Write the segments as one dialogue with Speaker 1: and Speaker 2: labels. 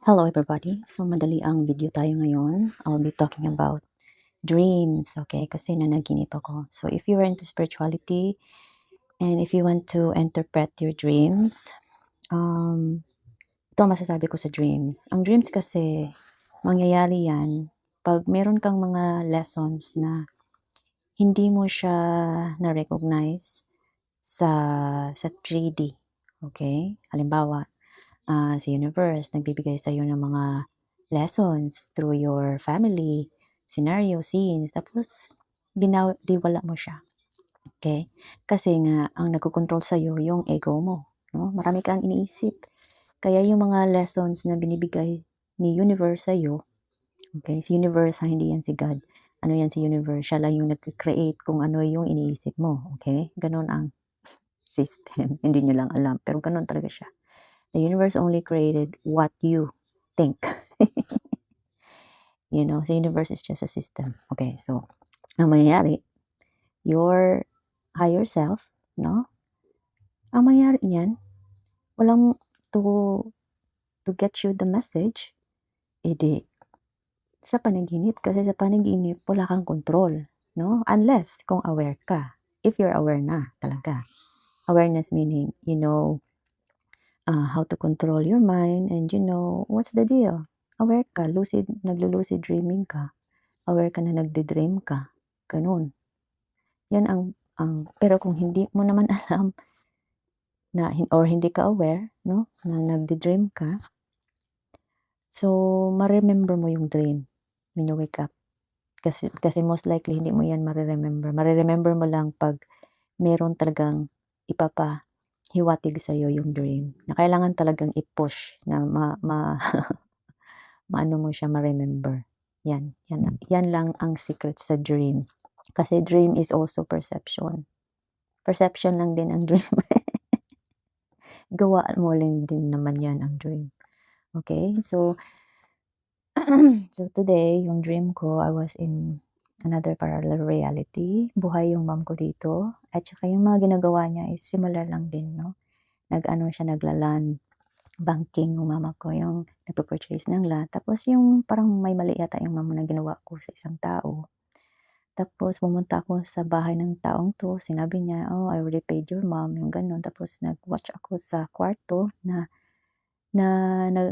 Speaker 1: Hello everybody. So madali ang video tayo ngayon. I'll be talking about dreams, okay? Kasi nanaginip ako. So if you are into spirituality and if you want to interpret your dreams, ito ang masasabi ko sa dreams. Ang dreams kasi, mangyayari yan pag meron kang mga lessons na hindi mo siya na-recognize sa 3D, okay? Halimbawa, sa universe, nagbibigay sa'yo ng mga lessons through your family, scenario, scenes, tapos diwala mo siya. Okay? Kasi nga, ang nagkocontrol sa'yo, yung ego mo. No? Marami kang iniisip. Kaya yung mga lessons na binibigay ni universe sa'yo, okay? Si universe, hindi yan si God. Ano yan si universe? Siya lang yung nag-create kung ano yung iniisip mo. Okay? Ganon ang system. Hindi nyo lang alam. Pero ganon talaga siya. The universe only created what you think. The universe is just a system. Okay, so, ang mangyayari, your higher self, no? Ang mangyayari niyan, walang to get you the message, edi, sa panaginip. Kasi sa panaginip, wala kang control, no? Unless, kung aware ka. If you're aware na, talaga. Awareness meaning, how to control your mind and what's the deal. Aware ka, naglo-lucid dreaming ka. Aware ka na nagde-dream ka. Ganun. Yan pero kung hindi mo naman alam or hindi ka aware, no, na nagde-dream ka, so, ma-remember mo yung dream when you wake up. Kasi most likely, hindi mo yan ma-remember. Ma-remember mo lang pag meron talagang ipapahiwatig sa'yo yung dream. Na kailangan talagang i-push na maano mo siya ma-remember. Yan lang ang secret sa dream. Kasi dream is also perception. Perception lang din ang dream. Gawa mo lang din naman yan ang dream. Okay? So, so today, yung dream ko, I was in another parallel reality. Buhay yung mom ko dito. At saka yung mga ginagawa niya is similar lang din, no? Naglaland banking yung mama ko, yung nagpo-purchase ng land. Tapos yung parang may mali yata yung mama na ginawa ko sa isang tao. Tapos pumunta ako sa bahay ng taong to, sinabi niya, "Oh, I already paid your mom," yung gano'n. Tapos nag-watch ako sa kwarto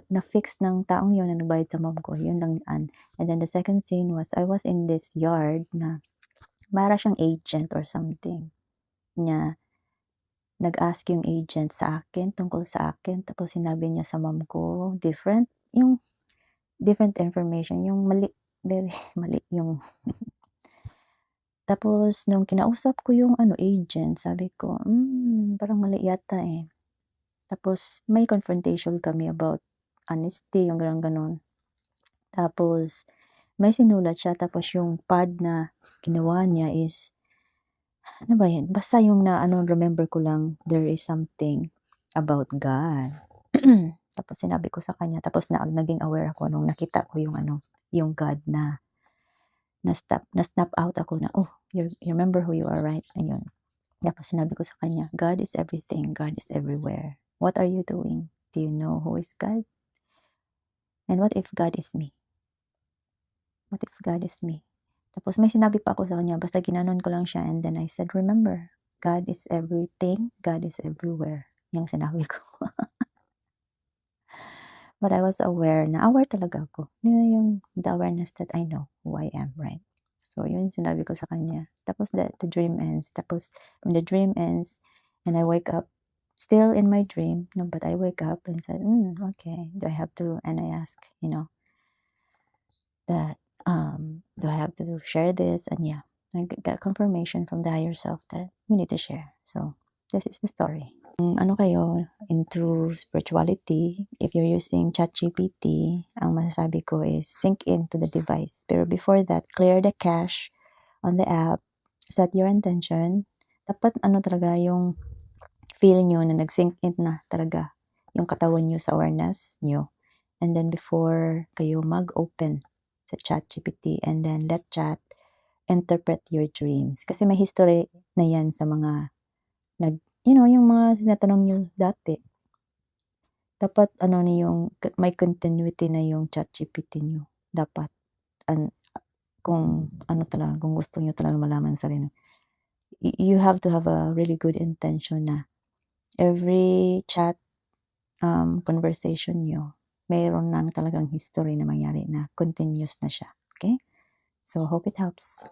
Speaker 1: na-fix ng taong yun na nagbayad sa mom ko, yun lang. And then the second scene was, I was in this yard na para siyang agent or something. Nag-ask yung agent sa akin, tungkol sa akin, tapos sinabi niya sa mom ko, different information, yung mali, very mali yung tapos nung kinausap ko yung agent, sabi ko, parang mali yata eh. Tapos may confrontation kami about honesty, yung gano'n. Tapos may sinulat siya, tapos yung pad na ginawa niya is, ano ba yan? Basta yung remember ko lang, there is something about God. Tapos sinabi ko sa kanya, tapos naging aware ako nung nakita ko yung God na-snap out ako na, oh, you remember who you are, right? Ayun. Tapos sinabi ko sa kanya, God is everything, God is everywhere. What are you doing? Do you know who is God? And what if God is me? What if God is me? Tapos may sinabi pa ako sa kanya, basta ginanon ko lang siya, and then I said, remember, God is everything, God is everywhere. Yung sinabi ko. But I was aware talaga ako. Yung the awareness that I know who I am, right? So, yun yung sinabi ko sa kanya. Tapos the dream ends. Tapos, when the dream ends, and I wake up, still in my dream, no, but I wake up and said, okay, do I have to, and I ask, that, do I have to share this? And yeah, I got confirmation from the higher self that we need to share. So, this is the story. Ano kayo, into spirituality, if you're using ChatGPT, ang masasabi ko is sync into the device. Pero before that, clear the cache on the app, set your intention. Dapat talaga yung feel nyo na nag-sync in na talaga yung katawan nyo sa awareness nyo. And then before kayo mag-open sa ChatGPT, and then let chat interpret your dreams. Kasi may history na yan sa mga yung mga tinatanong nyo dati. dapat ano na yung may continuity na yung ChatGPT niyo. Dapat kung ano talaga, kung gusto niyo talagang malaman sa sarili, you have to have a really good intention na every chat, conversation niyo, mayroon ng talagang history na mangyari na continuous na siya, okay? So, hope it helps.